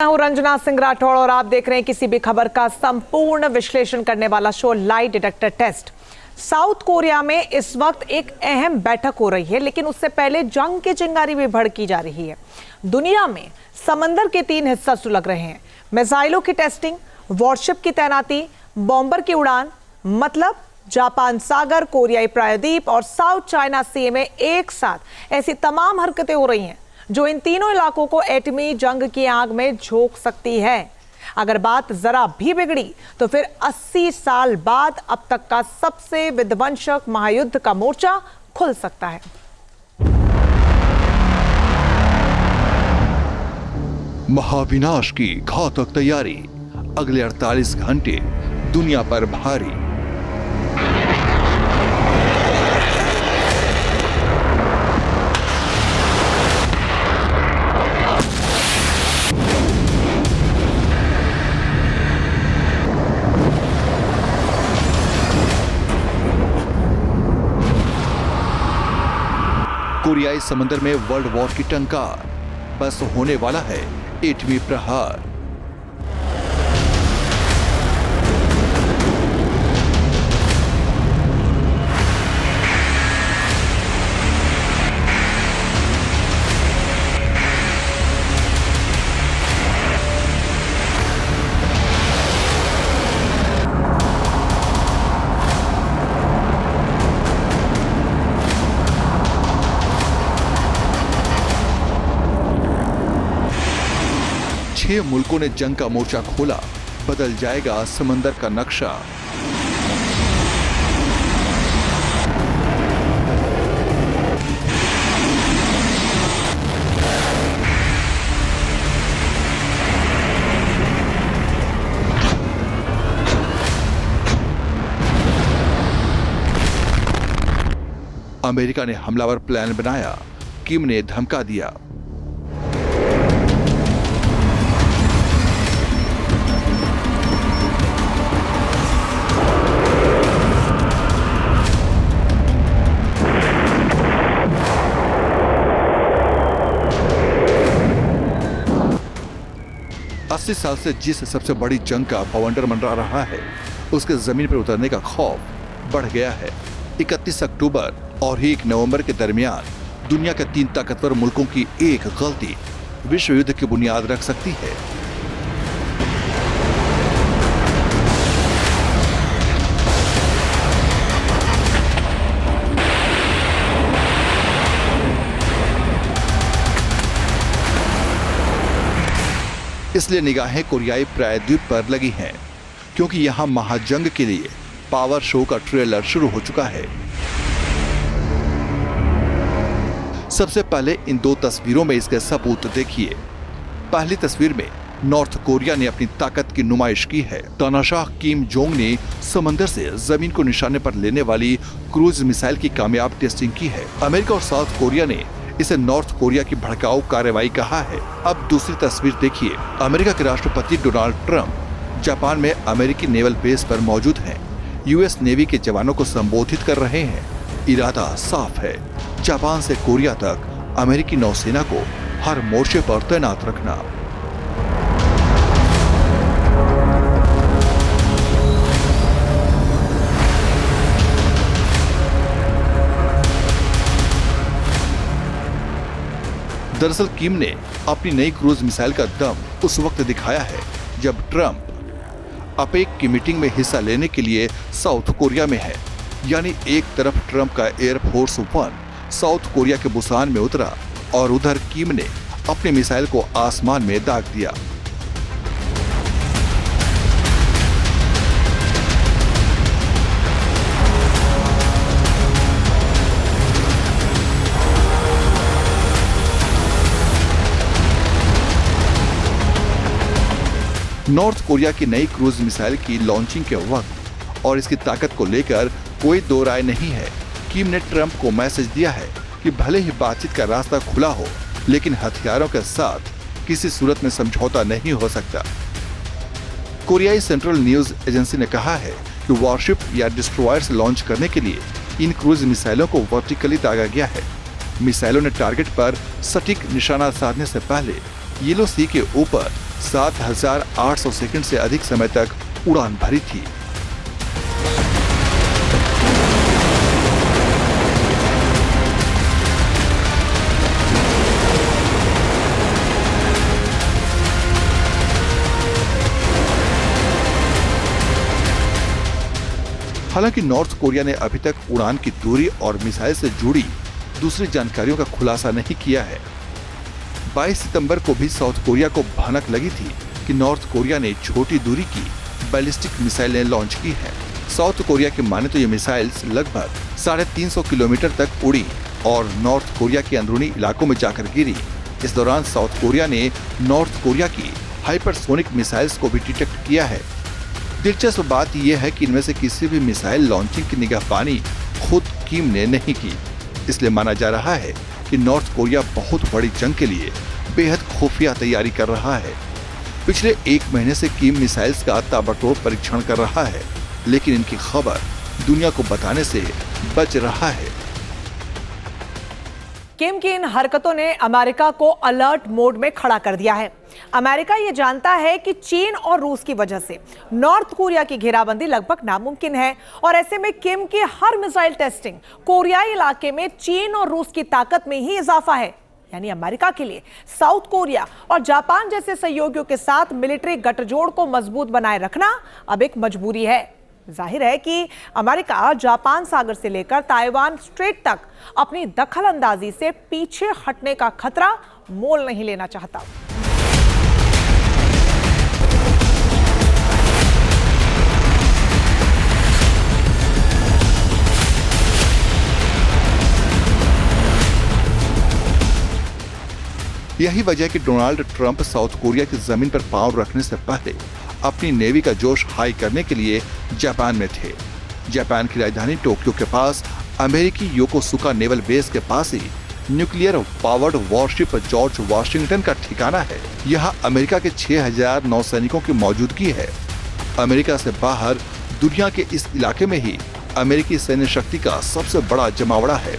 मैं हूं रंजना सिंह राठौड़ और आप देख रहे हैं किसी भी खबर का संपूर्ण विश्लेषण करने वाला show lie detector test. South Korea में इस वक्त एक अहम बैठक हो रही है, लेकिन उससे पहले जंग की चिंगारी भी भड़की जा रही है। दुनिया में समंदर के 3 हिस्सा सुलग रहे हैं। मिसाइलों की टेस्टिंग, वॉरशिप की तैनाती, बॉम्बर की उड़ान, मतलब जापान सागर, कोरियाई प्रायद्वीप और साउथ चाइना सी में एक साथ ऐसी तमाम हरकतें हो रही हैं जो इन तीनों इलाकों को एटमी जंग की आग में झोंक सकती है। अगर बात जरा भी बिगड़ी तो फिर 80 साल बाद अब तक का सबसे विध्वंसक महायुद्ध का मोर्चा खुल सकता है। महाविनाश की घातक तैयारी, अगले 48 घंटे दुनिया पर भारी। कोरियाई समंदर में वर्ल्ड वॉर की टंकार, बस होने वाला है एटमी प्रहार। छह मुल्कों ने जंग का मोर्चा खोला, बदल जाएगा समंदर का नक्शा। अमेरिका ने हमलावर प्लान बनाया, किम ने धमका दिया। अस्सी साल से जिस सबसे बड़ी जंग का बवंडर मंडरा रहा है, उसके जमीन पर उतरने का खौफ बढ़ गया है। 31 अक्टूबर और 1 नवंबर के दरमियान दुनिया के 3 ताकतवर मुल्कों की एक गलती विश्व युद्ध की बुनियाद रख सकती है। इसलिए निगाहें कोरियाई प्रायद्वीप पर लगी हैं, क्योंकि यहां महाजंग के लिए पावर शो का ट्रेलर शुरू हो चुका है। सबसे पहले इन 2 तस्वीरों में इसके सबूत देखिए। पहली तस्वीर में नॉर्थ कोरिया ने अपनी ताकत की नुमाइश की है। तानाशाह किम जोंग ने समंदर से जमीन को निशाने पर लेने वाली क्रूज मिसाइल की कामयाब टेस्टिंग की है। अमेरिका और साउथ कोरिया ने इसे नॉर्थ कोरिया की भड़काऊ कार्रवाई कहा है। अब दूसरी तस्वीर देखिए। अमेरिका के राष्ट्रपति डोनाल्ड ट्रंप जापान में अमेरिकी नेवल बेस पर मौजूद हैं। यूएस नेवी के जवानों को संबोधित कर रहे हैं। इरादा साफ है, जापान से कोरिया तक अमेरिकी नौसेना को हर मोर्चे पर तैनात रखना। दरअसल किम ने अपनी नई क्रूज मिसाइल का दम उस वक्त दिखाया है जब ट्रंप अपेक की मीटिंग में हिस्सा लेने के लिए साउथ कोरिया में है। यानी एक तरफ ट्रंप का एयरफोर्स 1 साउथ कोरिया के बुसान में उतरा और उधर किम ने अपनी मिसाइल को आसमान में दाग दिया। नॉर्थ कोरिया की नई क्रूज मिसाइल की लॉन्चिंग के वक्त और इसकी ताकत को लेकर कोई दो राय नहीं है। किम ने ट्रंप को मैसेज दिया है कि भले ही बातचीत का रास्ता खुला हो, लेकिन हथियारों के साथ किसी सूरत में समझौता नहीं हो सकता। कोरियाई सेंट्रल न्यूज एजेंसी ने कहा है कि वॉरशिप या डिस्ट्रॉयर्स लॉन्च करने के लिए इन क्रूज मिसाइलों को वर्टिकली दागा गया है। मिसाइलों ने टारगेट पर सटीक निशाना साधने से पहले येलो सी के ऊपर 7,800 सेकंड से अधिक समय तक उड़ान भरी थी। हालांकि नॉर्थ कोरिया ने अभी तक उड़ान की दूरी और मिसाइल से जुड़ी दूसरी जानकारियों का खुलासा नहीं किया है। 22 सितंबर को भी साउथ कोरिया को भनक लगी थी कि नॉर्थ कोरिया ने छोटी दूरी की बैलिस्टिक मिसाइलें लॉन्च की हैं। साउथ कोरिया के माने तो ये मिसाइल्स लगभग 350 किलोमीटर तक उड़ी और नॉर्थ कोरिया के अंदरूनी इलाकों में जाकर गिरी। इस दौरान साउथ कोरिया ने नॉर्थ कोरिया की हाइपरसोनिक मिसाइल्स को भी डिटेक्ट किया है। दिलचस्प बात यह है कि इनमें से किसी भी मिसाइल लॉन्चिंग की निगहबानी खुद किम ने नहीं की। इसलिए माना जा रहा है कि नॉर्थ कोरिया बहुत बड़ी जंग के लिए बेहद खुफिया तैयारी कर रहा है। पिछले 1 महीने से किम मिसाइल्स का ताबड़तोड़ परीक्षण कर रहा है, लेकिन इनकी खबर दुनिया को बताने से बच रहा है। किम की इन हरकतों ने अमेरिका को अलर्ट मोड में खड़ा कर दिया है। अमेरिका ये जानता है कि चीन और रूस की वजह से नॉर्थ कोरिया की घेराबंदी लगभग नामुमकिन है और ऐसे में किम की हर मिसाइल टेस्टिंग कोरियाई इलाके में चीन और रूस की ताकत में ही इजाफा है। यानी अमेरिका के लिए साउथ कोरिया और जापान जैसे सहयोगियों के साथ मिलिट्री गठजोड़ को मजबूत बनाए रखना अब एक मजबूरी है। जाहिर है कि अमेरिका जापान सागर से लेकर ताइवान स्ट्रेट तक अपनी दखलंदाजी से पीछे हटने का खतरा मोल नहीं लेना चाहता। यही वजह है कि डोनाल्ड ट्रंप साउथ कोरिया की जमीन पर पांव रखने से पहले अपनी नेवी का जोश हाई करने के लिए जापान में थे। जापान की राजधानी टोक्यो के पास अमेरिकी योकोसुका नेवल बेस के पास ही nuclear powered warship George Washington का ठिकाना है। यहाँ अमेरिका के 6,000 नौसैनिकों की मौजूदगी है। अमेरिका से बाहर दुनिया के इस इलाके में ही अमेरिकी सैन्य शक्ति का सबसे बड़ा जमावड़ा है।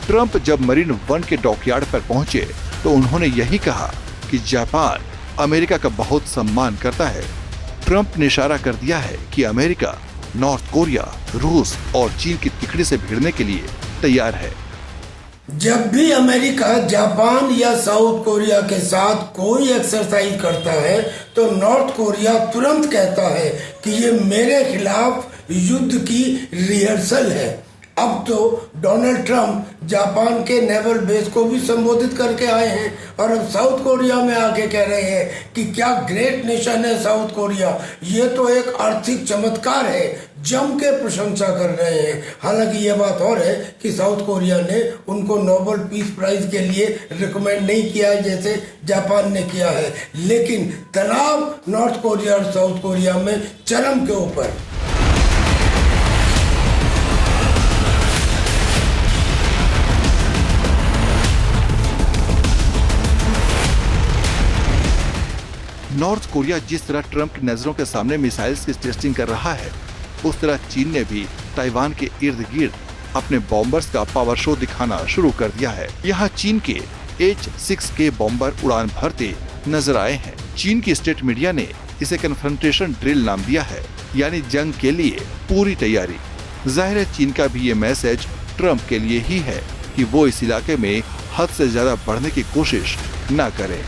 ट्रंप जब मरीन 1 के डॉकयार्ड पर पहुंचे तो उन्होंने यही कहा कि जापान अमेरिका का बहुत सम्मान करता है। ट्रंप ने इशारा कर दिया है कि अमेरिका नॉर्थ कोरिया, रूस और चीन की तिकड़ी से भिड़ने के लिए तैयार है। जब भी अमेरिका जापान या साउथ कोरिया के साथ कोई एक्सरसाइज करता है तो नॉर्थ कोरिया तुरंत कहता है कि ये मेरे खिलाफ युद्ध की रिहर्सल है। अब तो डोनाल्ड ट्रंप जापान के नेवल बेस को भी संबोधित करके आए हैं और अब साउथ कोरिया में आके कह रहे हैं कि क्या ग्रेट नेशन है साउथ कोरिया, ये तो एक आर्थिक चमत्कार है, जम के प्रशंसा कर रहे हैं। हालांकि ये बात और है कि साउथ कोरिया ने उनको नोबेल पीस प्राइज के लिए रिकमेंड नहीं किया है जैसे जापान ने किया है, लेकिन तनाव नॉर्थ कोरिया और साउथ कोरिया में चरम के ऊपर। नॉर्थ कोरिया जिस तरह ट्रंप की नजरों के सामने मिसाइल्स की टेस्टिंग कर रहा है, उस तरह चीन ने भी ताइवान के इर्द गिर्द अपने बॉम्बर्स का पावर शो दिखाना शुरू कर दिया है। यहाँ चीन के H-6K बॉम्बर उड़ान भरते नजर आए हैं। चीन की स्टेट मीडिया ने इसे कन्फ्रंटेशन ड्रिल नाम दिया है, यानी जंग के लिए पूरी तैयारी। जाहिर है चीन का भी ये मैसेज ट्रंप के लिए ही है कि वो इस इलाके में हद से ज्यादा बढ़ने की कोशिश न करे।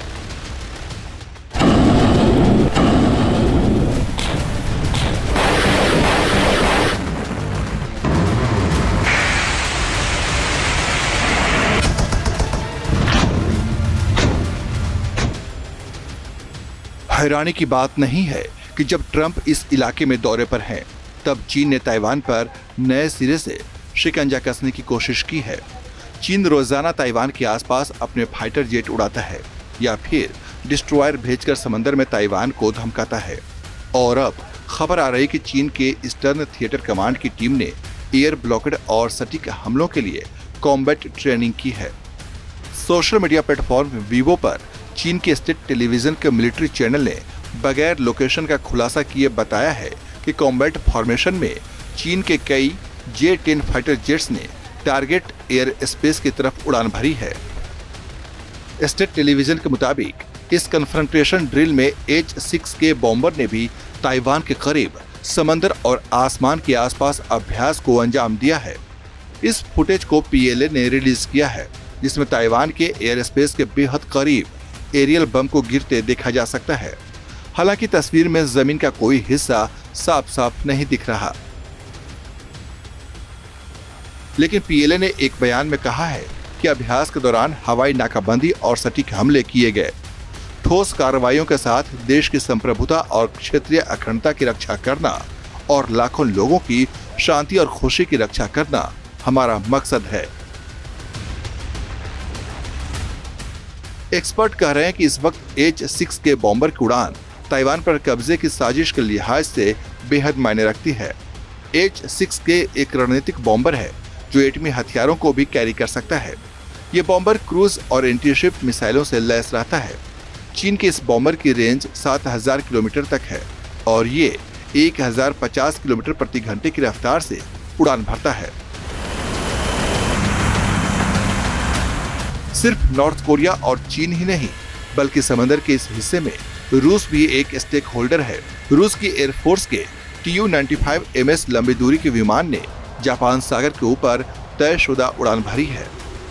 हैरानी की बात नहीं है कि जब ट्रंप इस इलाके में दौरे पर हैं, तब चीन ने ताइवान पर नए सिरे से शिकंजा कसने की कोशिश की है। चीन रोजाना ताइवान के आसपास अपने फाइटर जेट उड़ाता है या फिर डिस्ट्रॉयर भेजकर समंदर में ताइवान को धमकाता है। और अब खबर आ रही कि चीन के ईस्टर्न थिएटर कमांड की टीम ने एयर ब्लॉकेड और सटीक हमलों के लिए कॉम्बैट ट्रेनिंग की है। सोशल मीडिया प्लेटफॉर्म वीवो पर चीन के स्टेट टेलीविजन के मिलिट्री चैनल ने बगैर लोकेशन का खुलासा किए बताया है कि कॉम्बैट फॉर्मेशन में चीन के कई J-10 फाइटर जेट्स ने टारगेट एयर स्पेस की तरफ उड़ान भरी है। स्टेट टेलीविजन के मुताबिक इस कन्फ्रंटेशन ड्रिल में H-6K बॉम्बर ने भी ताइवान के करीब समंदर और आसमान के आसपास अभ्यास को अंजाम दिया है। इस फुटेज को PLA ने रिलीज किया है, जिसमें ताइवान के एयर स्पेस के बेहद करीब एरियल बम को गिरते देखा जा सकता है। हालांकि तस्वीर में जमीन का कोई हिस्सा साफ साफ नहीं दिख रहा, लेकिन PLA ने एक बयान में कहा है कि अभ्यास के दौरान हवाई नाकाबंदी और सटीक हमले किए गए। ठोस कार्रवाइयों के साथ देश की संप्रभुता और क्षेत्रीय अखंडता की रक्षा करना और लाखों लोगों की शांति और खुशी की रक्षा करना हमारा मकसद है। एक्सपर्ट कह रहे हैं कि इस वक्त H-6K बॉम्बर की उड़ान ताइवान पर कब्जे की साजिश के लिहाज से बेहद मायने रखती है। H-6K एक रणनीतिक बॉम्बर है जो एटमी हथियारों को भी कैरी कर सकता है। ये बॉम्बर क्रूज और एंटीशिप मिसाइलों से लैस रहता है। चीन के इस बॉम्बर की रेंज 7000 किलोमीटर तक है और ये 1050 किलोमीटर प्रति घंटे की रफ्तार से उड़ान भरता है। सिर्फ नॉर्थ कोरिया और चीन ही नहीं, बल्कि समंदर के इस हिस्से में रूस भी एक स्टेक होल्डर है। रूस की एयरफोर्स के Tu-95MS लंबी दूरी के विमान ने जापान सागर के ऊपर तयशुदा उड़ान भरी है।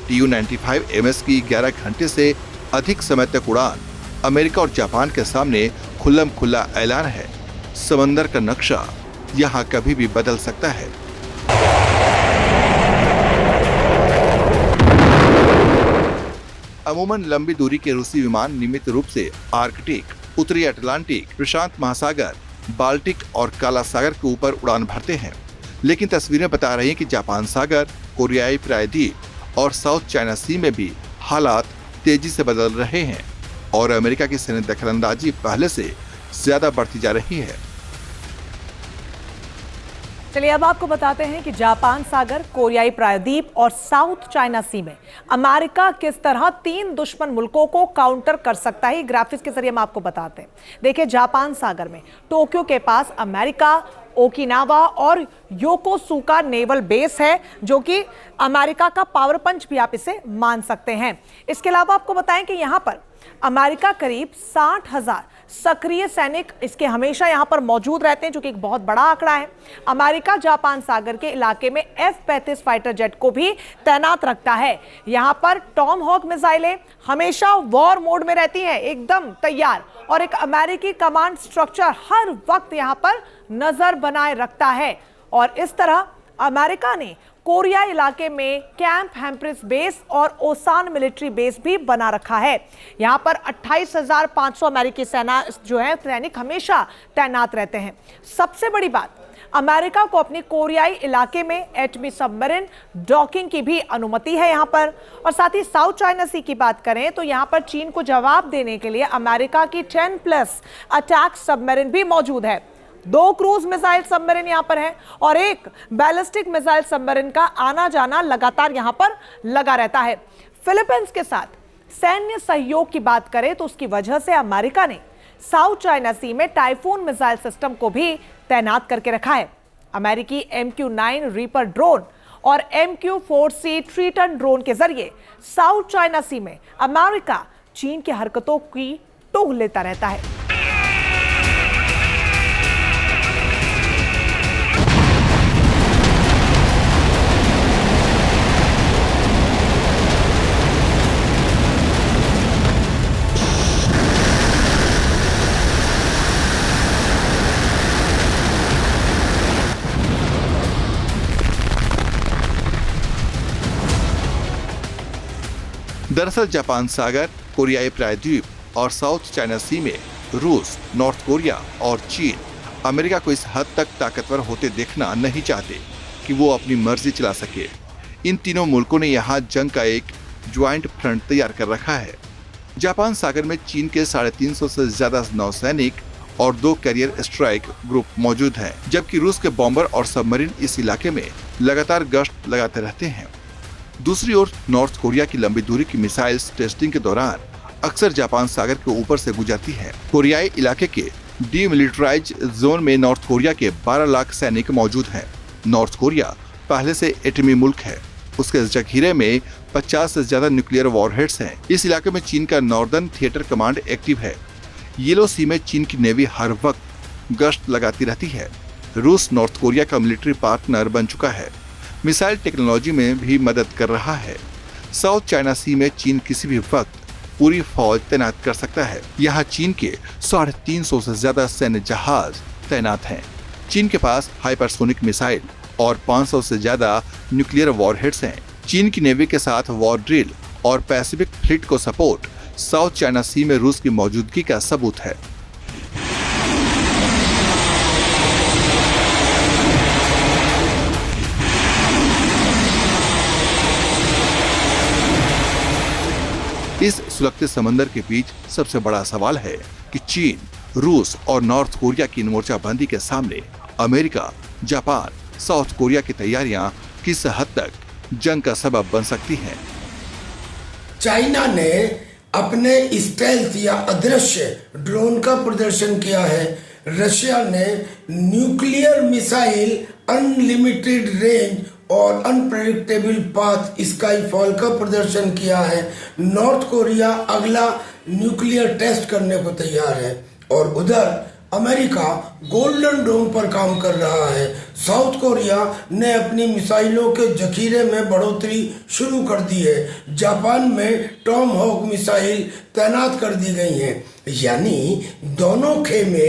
Tu-95MS की 11 घंटे से अधिक समय तक उड़ान अमेरिका और जापान के सामने खुल्लम खुल्ला ऐलान है। समंदर का नक्शा यहाँ कभी भी बदल सकता है। अमूमन लंबी दूरी के रूसी विमान नियमित रूप से आर्कटिक, उत्तरी अटलांटिक, प्रशांत महासागर, बाल्टिक और काला सागर के ऊपर उड़ान भरते हैं। लेकिन तस्वीरें बता रही हैं कि जापान सागर, कोरियाई प्रायद्वीप और साउथ चाइना सी में भी हालात तेजी से बदल रहे हैं और अमेरिका की सैन्य दखलंदाजी पहले से ज्यादा बढ़ती जा रही है। चलिए अब आपको बताते हैं कि जापान सागर, कोरियाई प्रायद्वीप और साउथ चाइना सी में अमेरिका किस तरह 3 दुश्मन मुल्कों को काउंटर कर सकता है। ग्राफिक्स के जरिए हम आपको बताते हैं। देखिए, जापान सागर में टोक्यो के पास अमेरिका, ओकिनावा और योकोसुका नेवल बेस है, जो कि अमेरिका का पावर पंच भी आप इसे मान सकते हैं। इसके अलावा आपको बताएं कि यहां पर अमेरिका करीब 60,000 सक्रिय सैनिक इसके हमेशा यहां पर मौजूद रहते हैं, जो कि एक बहुत बड़ा आंकड़ा है। अमेरिका जापान सागर के इलाके में F-35 फाइटर जेट को भी तैनात रखता है। यहां पर टॉम हॉक मिसाइलें हमेशा वॉर मोड में रहती हैं, एकदम तैयार, और एक अमेरिकी कमांड स्ट्रक्चर हर वक्त यहां पर नजर बनाए रखता है। और इस तरह अमेरिका ने कोरिया इलाके में कैंप हैम्प्रिस बेस और ओसान मिलिट्री बेस भी बना रखा है। यहां पर 28,500 अमेरिकी सेना जो है सैनिक हमेशा तैनात रहते हैं। सबसे बड़ी बात, अमेरिका को अपने कोरियाई इलाके में एटमी सबमरीन डॉकिंग की भी अनुमति है यहां पर। और साथ ही साउथ चाइना सी की बात करें तो यहां पर चीन को जवाब देने के लिए अमेरिका की 10+ अटैक सबमरीन भी मौजूद है। 2 क्रूज मिसाइल सबमरीन यहां पर है और एक बैलिस्टिक मिसाइल सबमरीन का आना जाना लगातार यहां पर लगा रहता है। फिलीपींस के साथ सैन्य सहयोग की बात करें तो उसकी वजह से अमेरिका ने साउथ चाइना सी में टाइफून मिसाइल सिस्टम को भी तैनात करके रखा है। अमेरिकी MQ-9 रीपर ड्रोन और MQ-4C ट्रीटन ड्रोन के जरिए साउथ चाइना सी में अमेरिका चीन की हरकतों की टोह लेता रहता है। दरअसल जापान सागर, कोरियाई प्रायद्वीप और साउथ चाइना सी में रूस, नॉर्थ कोरिया और चीन अमेरिका को इस हद तक ताकतवर होते देखना नहीं चाहते कि वो अपनी मर्जी चला सके। इन तीनों मुल्कों ने यहाँ जंग का एक ज्वाइंट फ्रंट तैयार कर रखा है। जापान सागर में चीन के 350 से ज्यादा नौसैनिक और 2 कैरियर स्ट्राइक ग्रुप मौजूद हैं, जबकि रूस के बॉम्बर और सबमरीन इस इलाके में लगातार गश्त लगाते रहते हैं। दूसरी ओर नॉर्थ कोरिया की लंबी दूरी की मिसाइल्स टेस्टिंग के दौरान अक्सर जापान सागर के ऊपर से गुजरती है। कोरियाई इलाके के डीमिलिटराइज जोन में नॉर्थ कोरिया के 12 लाख सैनिक मौजूद हैं। नॉर्थ कोरिया पहले से एटमी मुल्क है उसके जखीरे में 50 से ज्यादा न्यूक्लियर वॉरहेड्स हैं। इस इलाके में चीन का नॉर्दर्न थिएटर कमांड एक्टिव है। येलो सी में चीन की नेवी हर वक्त गश्त लगाती रहती है। रूस नॉर्थ कोरिया का मिलिट्री पार्टनर बन चुका है। मिसाइल टेक्नोलॉजी में भी मदद कर रहा है। साउथ चाइना सी में चीन किसी भी वक्त पूरी फौज तैनात कर सकता है। यहाँ चीन के 350 से ज्यादा सैन्य जहाज तैनात हैं। चीन के पास हाइपरसोनिक मिसाइल और 500 से ज्यादा न्यूक्लियर वॉरहेड्स हैं। चीन की नेवी के साथ वॉर ड्रिल और पैसिफिक फ्लीट को सपोर्ट साउथ चाइना सी में रूस की मौजूदगी का सबूत है। इस सुलगते समंदर के बीच सबसे बड़ा सवाल है कि चीन, रूस और नॉर्थ कोरिया की मोर्चाबंदी के सामने अमेरिका, जापान, साउथ कोरिया की तैयारियां किस हद तक जंग का सबब बन सकती हैं? चाइना ने अपने स्टेल्थ या अदृश्य ड्रोन का प्रदर्शन किया है। रशिया ने न्यूक्लियर मिसाइल, अनलिमिटेड रेंज और अनप्रेडिक्टेबल पाथ स्काईफॉल का प्रदर्शन किया है। नॉर्थ कोरिया अगला न्यूक्लियर टेस्ट करने को तैयार है और उधर अमेरिका गोल्डन डोम पर काम कर रहा है। साउथ कोरिया ने अपनी मिसाइलों के जखीरे में बढ़ोतरी शुरू कर दी है। जापान में टॉम हॉक मिसाइल तैनात कर दी गई हैं। यानी दोनों खेमे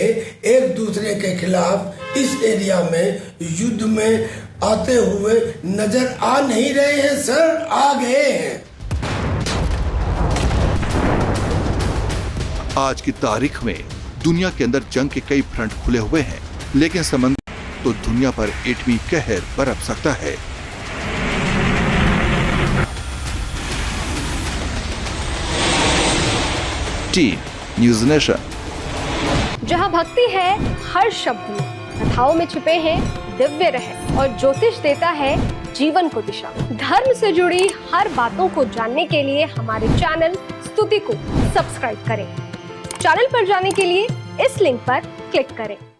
एक दूसरे के खिलाफ इस एरिया में युद्ध में आते हुए नजर आ नहीं रहे हैं सर, आ गए हैं। आज की तारीख में दुनिया के अंदर जंग के कई फ्रंट खुले हुए हैं, लेकिन समंदर तो दुनिया पर एटमी कहर बरप सकता है। Team news nation. जहां भक्ति है हर शब्द में, कथाओं में छुपे हैं दिव्य रहस्य और ज्योतिष देता है जीवन को दिशा। धर्म से जुड़ी हर बातों को जानने के लिए हमारे चैनल स्तुति को सब्सक्राइब करें। चैनल पर जाने के लिए इस लिंक पर क्लिक करें।